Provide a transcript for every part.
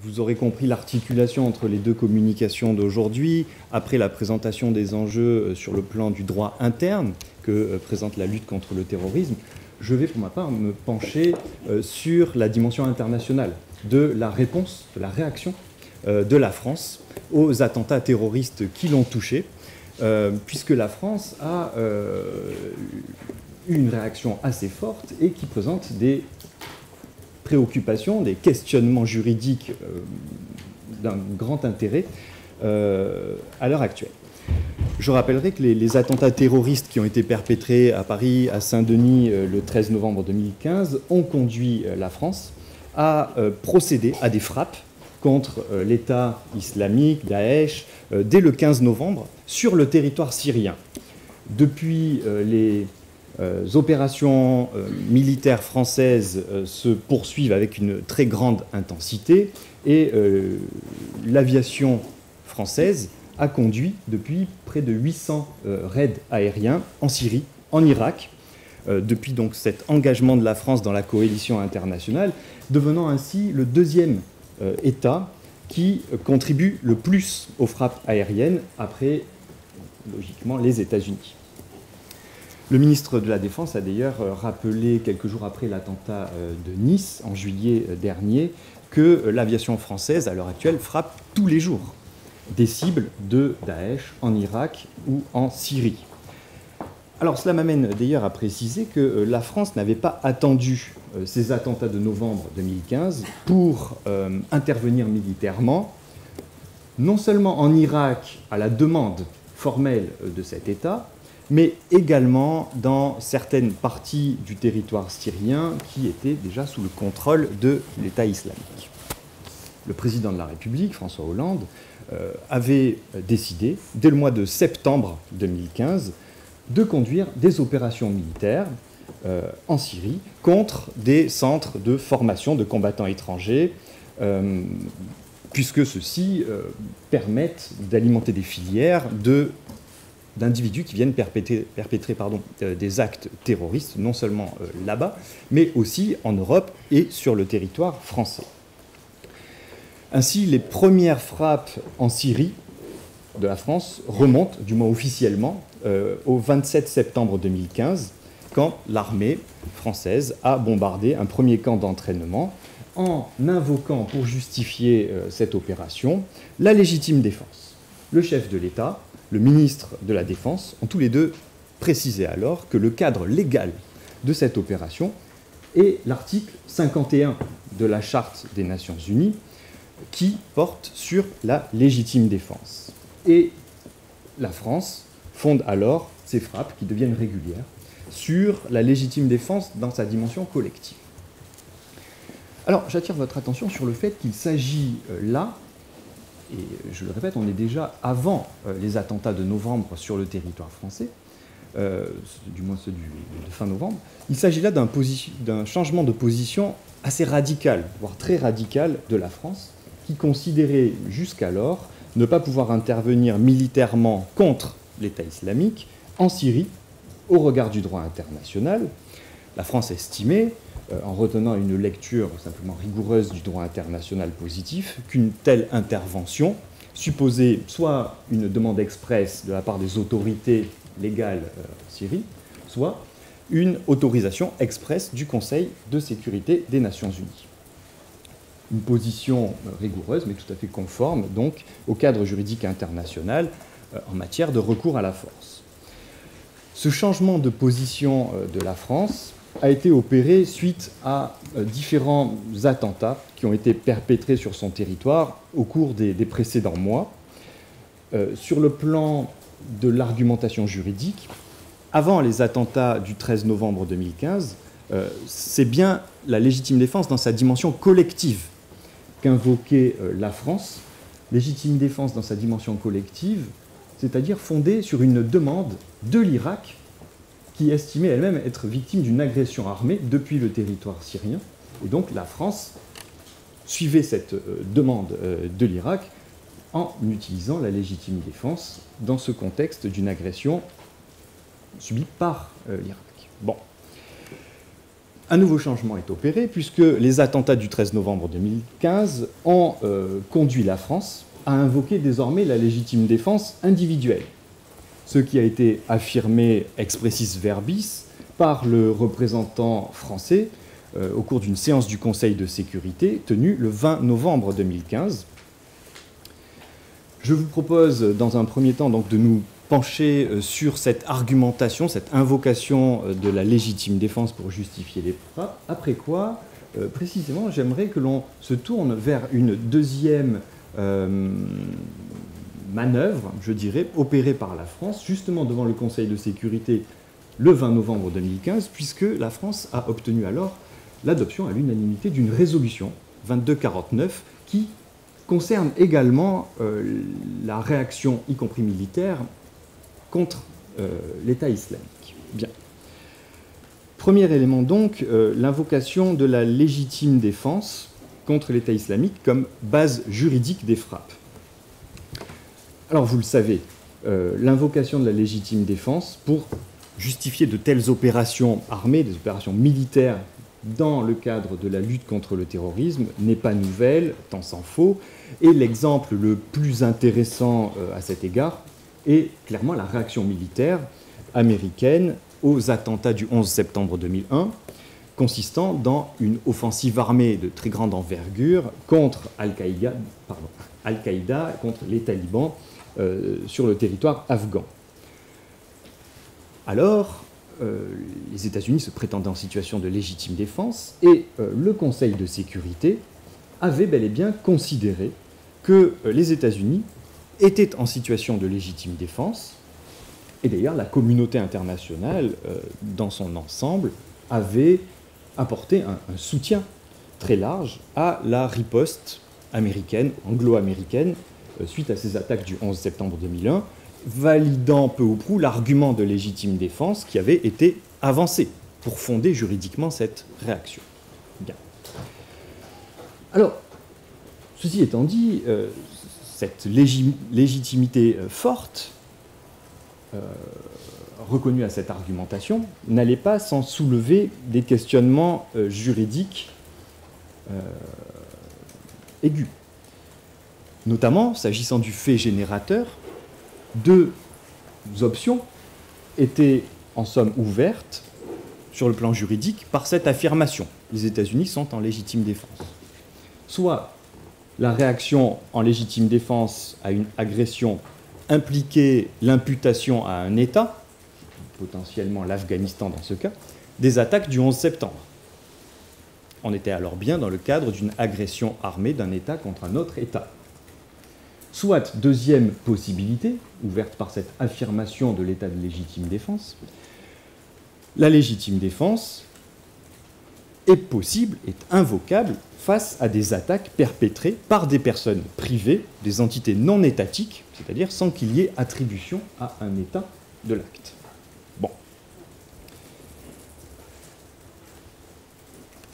vous aurez compris l'articulation entre les deux communications d'aujourd'hui, après la présentation des enjeux sur le plan du droit interne que présente la lutte contre le terrorisme, je vais pour ma part me pencher sur la dimension internationale de la réponse, de la réaction de la France aux attentats terroristes qui l'ont touché, puisque la France a eu une réaction assez forte et qui présente des préoccupations, des questionnements juridiques d'un grand intérêt à l'heure actuelle. Je rappellerai que les attentats terroristes qui ont été perpétrés à Paris, à Saint-Denis, le 13 novembre 2015, ont conduit la France à procéder à des frappes contre l'État islamique, Daesh, dès le 15 novembre, sur le territoire syrien. Depuis, les opérations militaires françaises se poursuivent avec une très grande intensité et l'aviation française a conduit depuis près de 800 raids aériens en Syrie, en Irak, depuis donc cet engagement de la France dans la coalition internationale, devenant ainsi le deuxième État qui contribue le plus aux frappes aériennes après, logiquement, les États-Unis. Le ministre de la Défense a d'ailleurs rappelé, quelques jours après l'attentat de Nice, en juillet dernier, que l'aviation française, à l'heure actuelle, frappe tous les jours des cibles de Daesh en Irak ou en Syrie. Alors cela m'amène d'ailleurs à préciser que la France n'avait pas attendu ces attentats de novembre 2015 pour intervenir militairement, non seulement en Irak à la demande formelle de cet État, mais également dans certaines parties du territoire syrien qui étaient déjà sous le contrôle de l'État islamique. Le président de la République, François Hollande, avait décidé, dès le mois de septembre 2015, de conduire des opérations militaires en Syrie contre des centres de formation de combattants étrangers, puisque ceux-ci permettent d'alimenter des filières d'individus qui viennent perpétrer des actes terroristes, non seulement là-bas, mais aussi en Europe et sur le territoire français. Ainsi, les premières frappes en Syrie de la France remontent, du moins officiellement, au 27 septembre 2015, quand l'armée française a bombardé un premier camp d'entraînement en invoquant pour justifier cette opération la légitime défense. Le chef de l'État, le ministre de la Défense, ont tous les deux précisé alors que le cadre légal de cette opération est l'article 51 de la Charte des Nations Unies qui porte sur la légitime défense. Et la France fonde alors ses frappes, qui deviennent régulières, sur la légitime défense dans sa dimension collective. Alors, j'attire votre attention sur le fait qu'il s'agit là, et je le répète, on est déjà avant les attentats de novembre sur le territoire français, du moins ceux de fin novembre, il s'agit là d'un changement de position assez radical, voire très radical de la France, qui considérait jusqu'alors ne pas pouvoir intervenir militairement contre l'État islamique en Syrie, au regard du droit international. La France estimait, en retenant une lecture simplement rigoureuse du droit international positif, qu'une telle intervention supposait soit une demande expresse de la part des autorités légales en Syrie, soit une autorisation expresse du Conseil de sécurité des Nations Unies. Une position rigoureuse, mais tout à fait conforme, donc, au cadre juridique international en matière de recours à la force. Ce changement de position de la France a été opéré suite à différents attentats qui ont été perpétrés sur son territoire au cours des précédents mois. Sur le plan de l'argumentation juridique, avant les attentats du 13 novembre 2015, c'est bien la légitime défense dans sa dimension collective qu'invoquait la France, légitime défense dans sa dimension collective, c'est-à-dire fondée sur une demande de l'Irak qui estimait elle-même être victime d'une agression armée depuis le territoire syrien. Et donc la France suivait cette demande de l'Irak en utilisant la légitime défense dans ce contexte d'une agression subie par l'Irak. Bon. un nouveau changement est opéré puisque les attentats du 13 novembre 2015 ont conduit la France à invoquer désormais la légitime défense individuelle, ce qui a été affirmé expressis verbis par le représentant français au cours d'une séance du Conseil de sécurité tenue le 20 novembre 2015. Je vous propose dans un premier temps donc, de nous pencher sur cette argumentation, cette invocation de la légitime défense pour justifier les frappes, après quoi, précisément, j'aimerais que l'on se tourne vers une deuxième manœuvre, je dirais, opérée par la France, justement devant le Conseil de sécurité le 20 novembre 2015, puisque la France a obtenu alors l'adoption à l'unanimité d'une résolution 2249 qui concerne également la réaction, y compris militaire, contre l'État islamique. Bien. Premier élément donc, l'invocation de la légitime défense contre l'État islamique comme base juridique des frappes. Alors vous le savez, l'invocation de la légitime défense pour justifier de telles opérations armées, des opérations militaires dans le cadre de la lutte contre le terrorisme n'est pas nouvelle, tant s'en faut, et l'exemple le plus intéressant à cet égard est clairement la réaction militaire américaine aux attentats du 11 septembre 2001, consistant dans une offensive armée de très grande envergure contre Al-Qaïda, contre les talibans sur le territoire afghan. Alors, les États-Unis se prétendaient en situation de légitime défense et le Conseil de sécurité avait bel et bien considéré que les États-Unis étaient en situation de légitime défense, et d'ailleurs la communauté internationale dans son ensemble avait apporté un soutien très large à la riposte américaine, anglo-américaine, suite à ces attaques du 11 septembre 2001, validant peu ou prou l'argument de légitime défense qui avait été avancé pour fonder juridiquement cette réaction. Bien. Alors, ceci étant dit, cette légitimité forte, reconnue à cette argumentation, n'allait pas sans soulever des questionnements juridiques aigus. Notamment, s'agissant du fait générateur, deux options étaient en somme ouvertes sur le plan juridique par cette affirmation. Les États-Unis sont en légitime défense. Soit la réaction en légitime défense à une agression impliquait l'imputation à un État, potentiellement l'Afghanistan dans ce cas, des attaques du 11 septembre. On était alors bien dans le cadre d'une agression armée d'un État contre un autre État. Soit, deuxième possibilité, ouverte par cette affirmation de l'état de légitime défense, la légitime défense est possible, est invocable face à des attaques perpétrées par des personnes privées, des entités non étatiques, c'est-à-dire sans qu'il y ait attribution à un État de l'acte. Bon.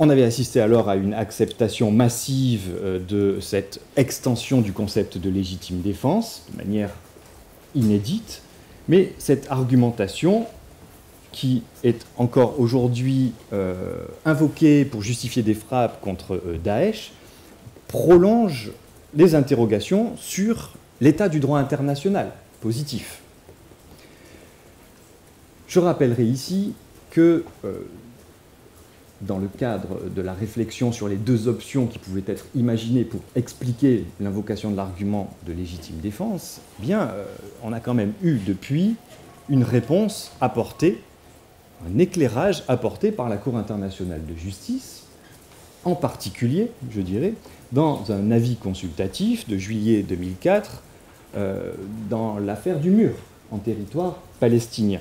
On avait assisté alors à une acceptation massive de cette extension du concept de légitime défense, de manière inédite, mais cette argumentation, qui est encore aujourd'hui invoquée pour justifier des frappes contre Daesh, prolonge les interrogations sur l'état du droit international positif. Je rappellerai ici que dans le cadre de la réflexion sur les deux options qui pouvaient être imaginées pour expliquer l'invocation de l'argument de légitime défense, on a quand même eu depuis une réponse apportée, un éclairage apporté par la Cour internationale de justice, en particulier, je dirais, dans un avis consultatif de juillet 2004 dans l'affaire du mur en territoire palestinien.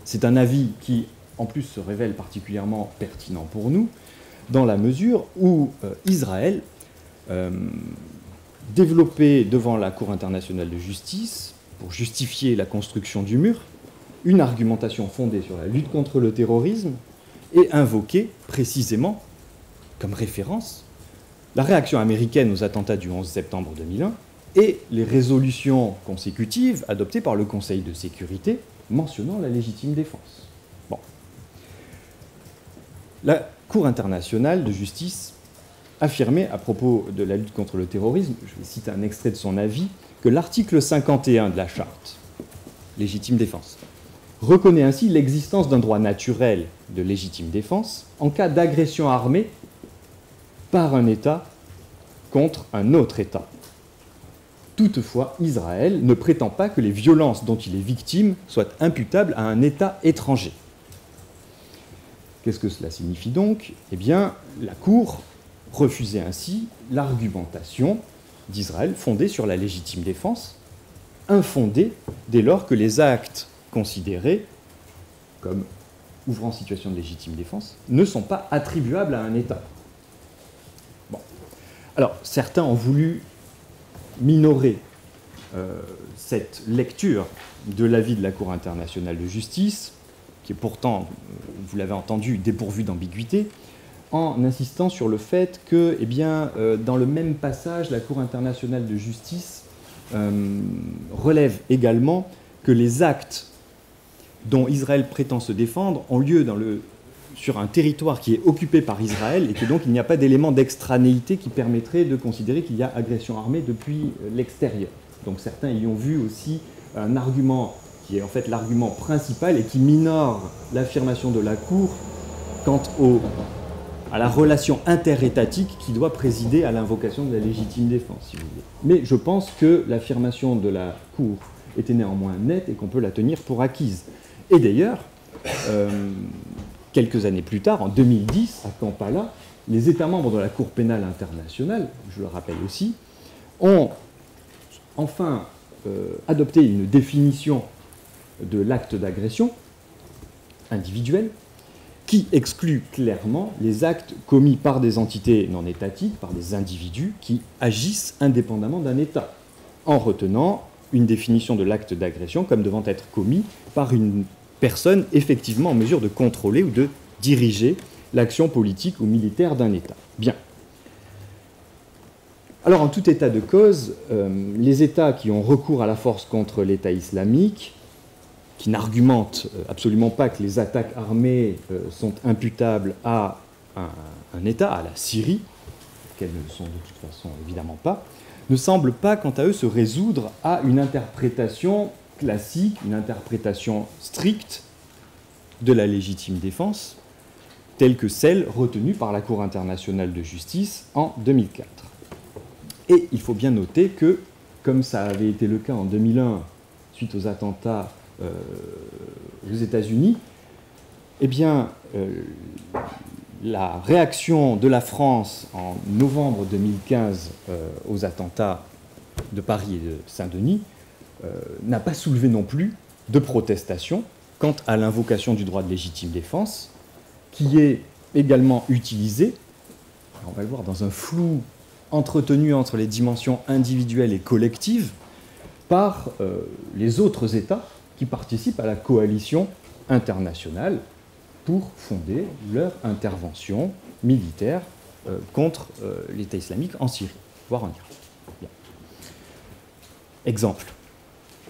C'est un avis qui, en plus, se révèle particulièrement pertinent pour nous, dans la mesure où Israël développait devant la Cour internationale de justice, pour justifier la construction du mur, une argumentation fondée sur la lutte contre le terrorisme et invoquait précisément, comme référence, la réaction américaine aux attentats du 11 septembre 2001 et les résolutions consécutives adoptées par le Conseil de sécurité mentionnant la légitime défense. Bon. La Cour internationale de justice affirmait à propos de la lutte contre le terrorisme, je vais citer un extrait de son avis, que l'article 51 de la Charte, légitime défense, reconnaît ainsi l'existence d'un droit naturel de légitime défense en cas d'agression armée par un État contre un autre État. Toutefois, Israël ne prétend pas que les violences dont il est victime soient imputables à un État étranger. Qu'est-ce que cela signifie donc? Eh bien, la Cour refusait ainsi l'argumentation d'Israël fondée sur la légitime défense, infondée dès lors que les actes considérés comme ouvrant en situation de légitime défense ne sont pas attribuables à un État. Bon. Alors, certains ont voulu minorer cette lecture de l'avis de la Cour internationale de justice, qui est pourtant, vous l'avez entendu, dépourvue d'ambiguïté, en insistant sur le fait que, eh bien, dans le même passage, la Cour internationale de justice relève également que les actes dont Israël prétend se défendre ont lieu sur un territoire qui est occupé par Israël et que donc il n'y a pas d'élément d'extranéité qui permettrait de considérer qu'il y a agression armée depuis l'extérieur. Donc certains y ont vu aussi un argument qui est en fait l'argument principal et qui minore l'affirmation de la Cour quant à la relation interétatique qui doit présider à l'invocation de la légitime défense, si vous voulez. Mais je pense que l'affirmation de la Cour était néanmoins nette et qu'on peut la tenir pour acquise. Et d'ailleurs, quelques années plus tard, en 2010, à Kampala, les États membres de la Cour pénale internationale, je le rappelle aussi, ont enfin adopté une définition de l'acte d'agression individuel qui exclut clairement les actes commis par des entités non étatiques, par des individus qui agissent indépendamment d'un État, en retenant une définition de l'acte d'agression comme devant être commis par une personne effectivement en mesure de contrôler ou de diriger l'action politique ou militaire d'un État. Bien. Alors, en tout état de cause, les États qui ont recours à la force contre l'État islamique, qui n'argumentent absolument pas que les attaques armées sont imputables à un État, à la Syrie, qu'elles ne le sont de toute façon évidemment pas, ne semblent pas, quant à eux, se résoudre à une interprétation classique, une interprétation stricte de la légitime défense, telle que celle retenue par la Cour internationale de justice en 2004. Et il faut bien noter que, comme ça avait été le cas en 2001, suite aux attentats aux États-Unis, eh bien, la réaction de la France en novembre 2015 aux attentats de Paris et de Saint-Denis n'a pas soulevé non plus de protestation quant à l'invocation du droit de légitime défense, qui est également utilisé, on va le voir, dans un flou entretenu entre les dimensions individuelles et collectives par les autres États qui participent à la coalition internationale pour fonder leur intervention militaire contre l'État islamique en Syrie, voire en Irak. Bien. Exemple.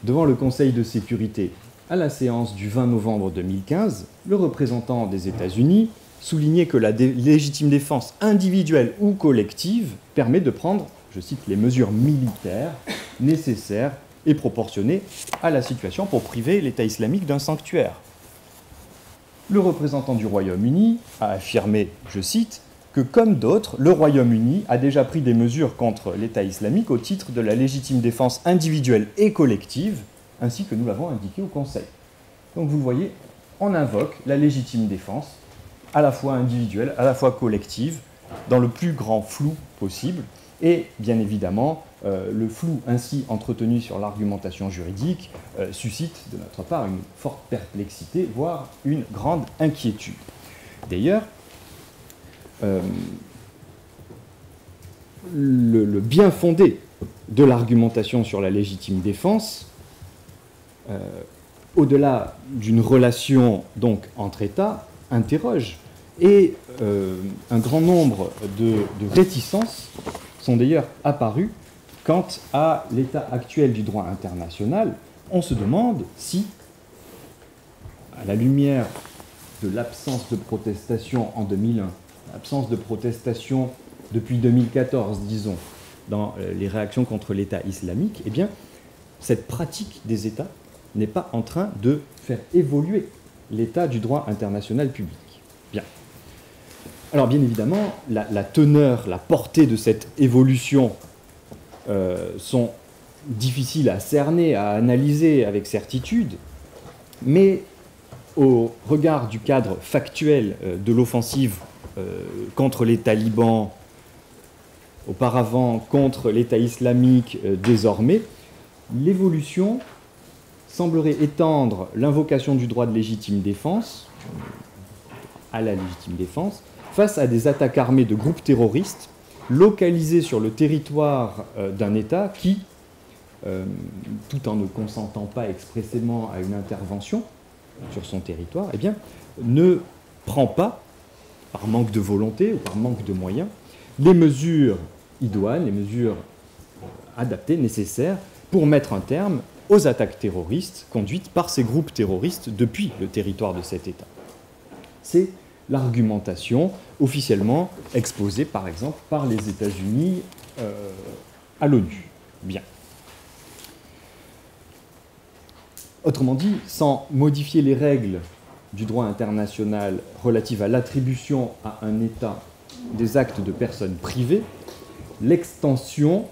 Devant le Conseil de sécurité, à la séance du 20 novembre 2015, le représentant des États-Unis soulignait que la légitime défense individuelle ou collective permet de prendre, je cite, les mesures militaires nécessaires et proportionnées à la situation pour priver l'État islamique d'un sanctuaire. Le représentant du Royaume-Uni a affirmé, je cite, que comme d'autres, le Royaume-Uni a déjà pris des mesures contre l'État islamique au titre de la légitime défense individuelle et collective, ainsi que nous l'avons indiqué au Conseil. Donc vous le voyez, on invoque la légitime défense, à la fois individuelle, à la fois collective, dans le plus grand flou possible, et bien évidemment, le flou ainsi entretenu sur l'argumentation juridique suscite de notre part une forte perplexité, voire une grande inquiétude. D'ailleurs, le bien fondé de l'argumentation sur la légitime défense, au-delà d'une relation donc entre États, interroge, et un grand nombre de réticences sont d'ailleurs apparues quant à l'état actuel du droit international. On se demande si, à la lumière de l'absence de protestation en 2001, l'absence de protestation depuis 2014, disons, dans les réactions contre l'État islamique, eh bien, cette pratique des États n'est pas en train de faire évoluer l'état du droit international public. Bien. Alors, bien évidemment, la teneur, la portée de cette évolution sont difficiles à cerner, à analyser avec certitude, mais au regard du cadre factuel de l'offensive contre les talibans, auparavant contre l'État islamique désormais, l'évolution semblerait étendre l'invocation du droit de légitime défense à la légitime défense face à des attaques armées de groupes terroristes localisés sur le territoire d'un État qui, tout en ne consentant pas expressément à une intervention sur son territoire, eh bien, ne prend pas, par manque de volonté ou par manque de moyens, les mesures idoines, les mesures adaptées, nécessaires, pour mettre un terme aux attaques terroristes conduites par ces groupes terroristes depuis le territoire de cet État. C'est l'argumentation officiellement exposée, par exemple, par les États-Unis à l'ONU. Bien. Autrement dit, sans modifier les règles du droit international relatives à l'attribution à un État des actes de personnes privées, l'extension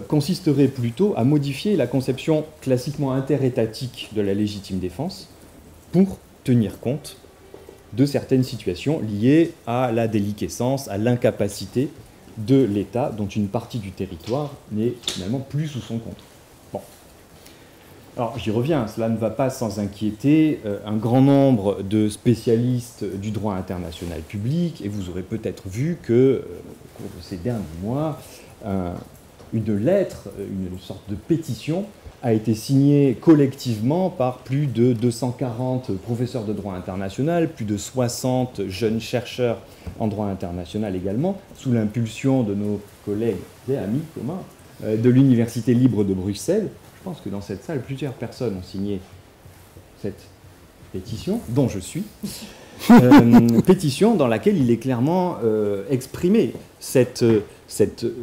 consisterait plutôt à modifier la conception classiquement interétatique de la légitime défense pour tenir compte de certaines situations liées à la déliquescence, à l'incapacité de l'État dont une partie du territoire n'est finalement plus sous son contrôle. Bon. Alors j'y reviens, cela ne va pas sans inquiéter un grand nombre de spécialistes du droit international public, et vous aurez peut-être vu que, au cours de ces derniers mois, une lettre, une sorte de pétition, a été signée collectivement par plus de 240 professeurs de droit international, plus de 60 jeunes chercheurs en droit international également, sous l'impulsion de nos collègues et amis communs de l'Université libre de Bruxelles. Je pense que dans cette salle, plusieurs personnes ont signé cette pétition, dont je suis. Pétition dans laquelle il est clairement exprimé cette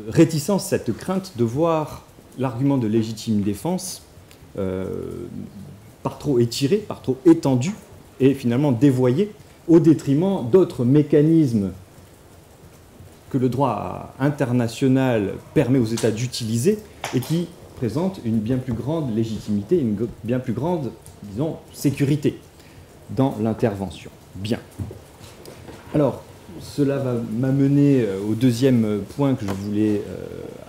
réticence, cette crainte de voir l'argument de légitime défense par trop étiré, par trop étendu et finalement dévoyé au détriment d'autres mécanismes que le droit international permet aux États d'utiliser et qui présentent une bien plus grande légitimité, une bien plus grande, disons, sécurité dans l'intervention. Bien. Alors, cela va m'amener au deuxième point que je voulais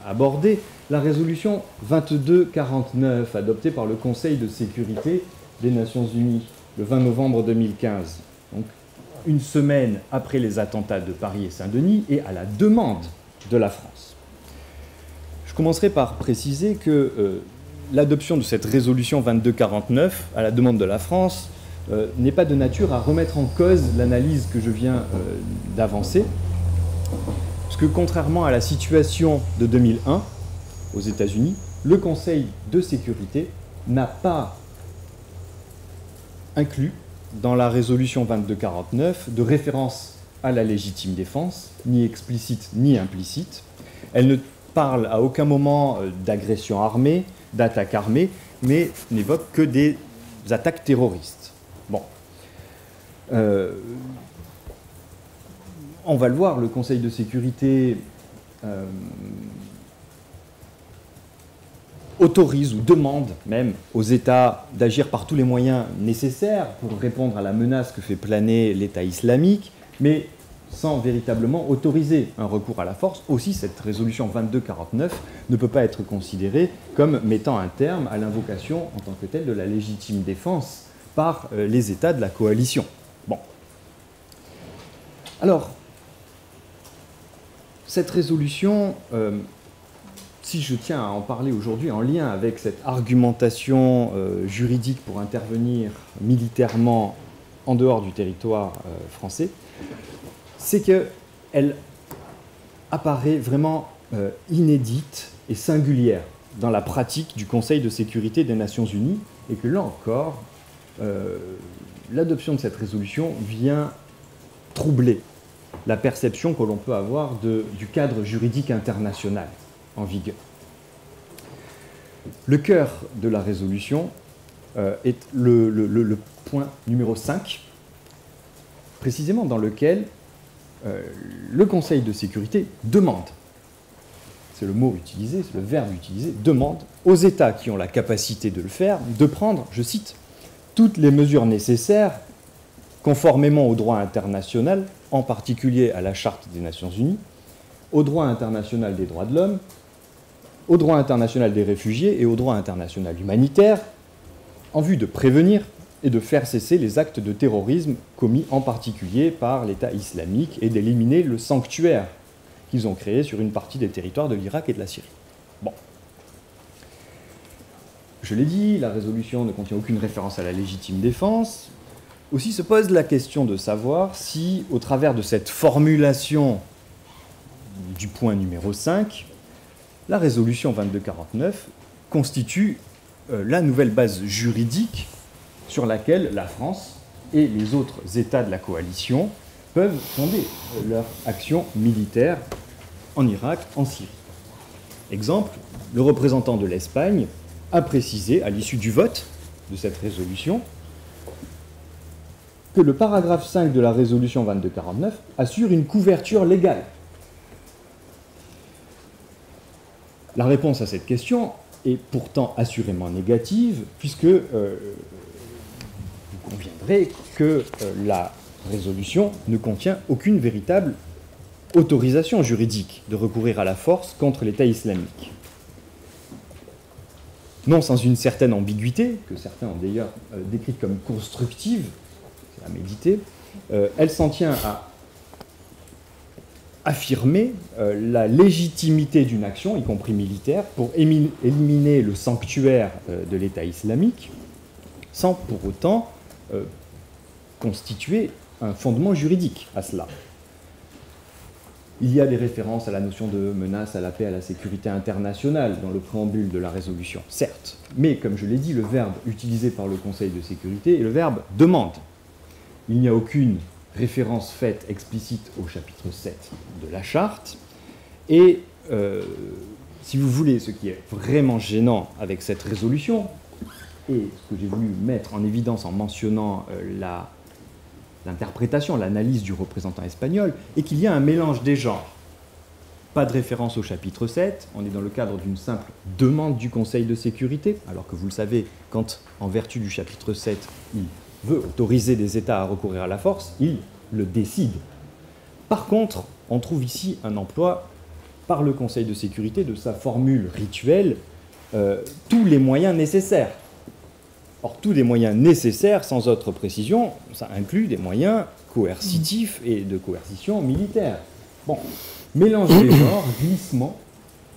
aborder, la résolution 2249, adoptée par le Conseil de sécurité des Nations Unies le 20 novembre 2015. Donc, une semaine après les attentats de Paris et Saint-Denis et à la demande de la France. Je commencerai par préciser que l'adoption de cette résolution 2249 à la demande de la France n'est pas de nature à remettre en cause l'analyse que je viens d'avancer, parce que contrairement à la situation de 2001 aux États-Unis, le Conseil de sécurité n'a pas inclus dans la résolution 2249 de référence à la légitime défense, ni explicite ni implicite. Elle ne parle à aucun moment d'agression armée, d'attaque armée, mais n'évoque que des attaques terroristes. Bon. On va le voir, le Conseil de sécurité autorise ou demande même aux États d'agir par tous les moyens nécessaires pour répondre à la menace que fait planer l'État islamique, mais sans véritablement autoriser un recours à la force. Aussi, cette résolution 2249 ne peut pas être considérée comme mettant un terme à l'invocation en tant que telle de la légitime défense par les États de la coalition. Bon. Alors, cette résolution, si je tiens à en parler aujourd'hui en lien avec cette argumentation juridique pour intervenir militairement en dehors du territoire français, c'est qu'elle apparaît vraiment inédite et singulière dans la pratique du Conseil de sécurité des Nations Unies et que là encore, l'adoption de cette résolution vient troubler la perception que l'on peut avoir du cadre juridique international en vigueur. Le cœur de la résolution est le point numéro 5, précisément dans lequel le Conseil de sécurité demande, c'est le mot utilisé, c'est le verbe utilisé, demande aux États qui ont la capacité de le faire de prendre, je cite, toutes les mesures nécessaires conformément au droit international, en particulier à la Charte des Nations Unies, au droit international des droits de l'homme, au droit international des réfugiés et au droit international humanitaire, en vue de prévenir et de faire cesser les actes de terrorisme commis en particulier par l'État islamique et d'éliminer le sanctuaire qu'ils ont créé sur une partie des territoires de l'Irak et de la Syrie. Bon. Je l'ai dit, la résolution ne contient aucune référence à la légitime défense. Aussi se pose la question de savoir si, au travers de cette formulation du point numéro 5, la résolution 2249 constitue la nouvelle base juridique sur laquelle la France et les autres États de la coalition peuvent fonder leur action militaire en Irak, en Syrie. Exemple, le représentant de l'Espagne a précisé, à l'issue du vote de cette résolution, que le paragraphe 5 de la résolution 2249 assure une couverture légale. La réponse à cette question est pourtant assurément négative, puisque vous conviendrez que la résolution ne contient aucune véritable autorisation juridique de recourir à la force contre l'État islamique. Non sans une certaine ambiguïté, que certains ont d'ailleurs décrite comme constructive, c'est à méditer, elle s'en tient à affirmer la légitimité d'une action, y compris militaire, pour éliminer le sanctuaire de l'État islamique, sans pour autant constituer un fondement juridique à cela. Il y a des références à la notion de menace à la paix, à la sécurité internationale dans le préambule de la résolution, certes. Mais, comme je l'ai dit, le verbe utilisé par le Conseil de sécurité est le verbe « demande ». Il n'y a aucune référence faite explicite au chapitre 7 de la Charte. Et, si vous voulez, ce qui est vraiment gênant avec cette résolution, et ce que j'ai voulu mettre en évidence en mentionnant l'interprétation, l'analyse du représentant espagnol, est qu'il y a un mélange des genres. Pas de référence au chapitre 7, on est dans le cadre d'une simple demande du Conseil de sécurité, alors que vous le savez, quand, en vertu du chapitre 7, il veut autoriser des États à recourir à la force, il le décide. Par contre, on trouve ici un emploi par le Conseil de sécurité de sa formule rituelle, tous les moyens nécessaires. Or, tous les moyens nécessaires, sans autre précision, ça inclut des moyens coercitifs et de coercition militaire. Bon, mélange des genres, glissement,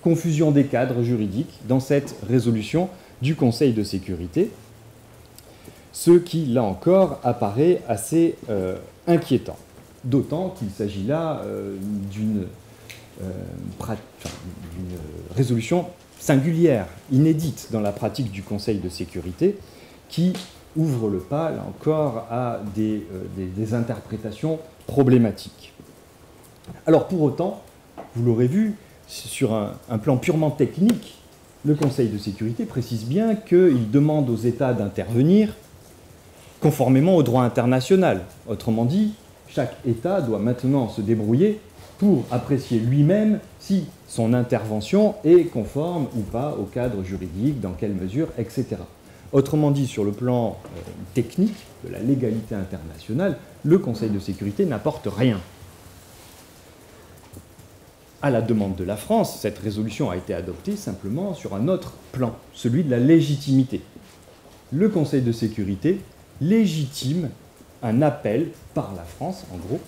confusion des cadres juridiques dans cette résolution du Conseil de sécurité, ce qui, là encore, apparaît assez inquiétant. D'autant qu'il s'agit là d'une résolution singulière, inédite dans la pratique du Conseil de sécurité, qui ouvre le pas, là encore, à des interprétations problématiques. Alors, pour autant, vous l'aurez vu, sur un plan purement technique, le Conseil de sécurité précise bien qu'il demande aux États d'intervenir conformément au droit international. Autrement dit, chaque État doit maintenant se débrouiller pour apprécier lui-même si son intervention est conforme ou pas au cadre juridique, dans quelle mesure, etc. Autrement dit, sur le plan technique de la légalité internationale, le Conseil de sécurité n'apporte rien. À la demande de la France, cette résolution a été adoptée simplement sur un autre plan, celui de la légitimité. Le Conseil de sécurité légitime un appel par la France, en gros,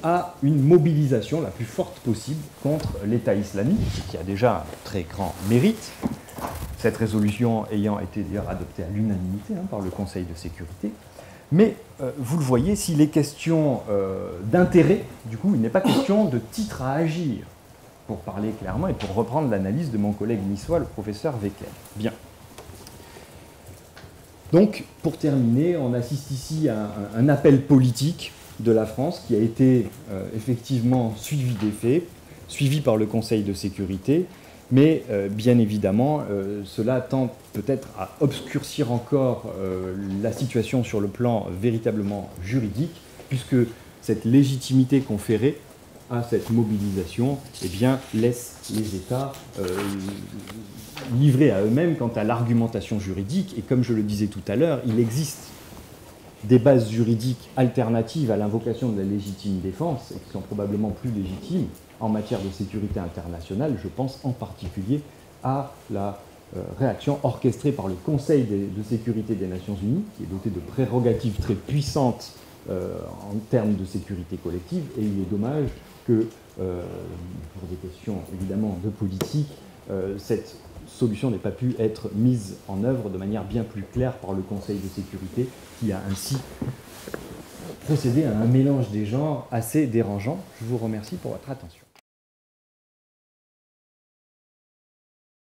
à une mobilisation la plus forte possible contre l'État islamique, ce qui a déjà un très grand mérite, cette résolution ayant été d'ailleurs adoptée à l'unanimité par le Conseil de sécurité. Mais vous le voyez, s'il est question d'intérêt, du coup, il n'est pas question de titre à agir, pour parler clairement et pour reprendre l'analyse de mon collègue niçois, le professeur Wecker. Bien. Donc, pour terminer, on assiste ici à un appel politique de la France qui a été effectivement suivi des faits, suivi par le Conseil de sécurité, mais bien évidemment, cela tend peut-être à obscurcir encore la situation sur le plan véritablement juridique, puisque cette légitimité conférée à cette mobilisation, eh bien, laisse les États livrés à eux-mêmes quant à l'argumentation juridique. Et comme je le disais tout à l'heure, il existe des bases juridiques alternatives à l'invocation de la légitime défense, et qui sont probablement plus légitimes en matière de sécurité internationale. Je pense en particulier à la réaction orchestrée par le Conseil de sécurité des Nations Unies, qui est doté de prérogatives très puissantes en termes de sécurité collective, et il est dommage que, pour des questions évidemment de politique, cette solution n'ait pas pu être mise en œuvre de manière bien plus claire par le Conseil de sécurité, qui a ainsi procédé à un mélange des genres assez dérangeant. Je vous remercie pour votre attention.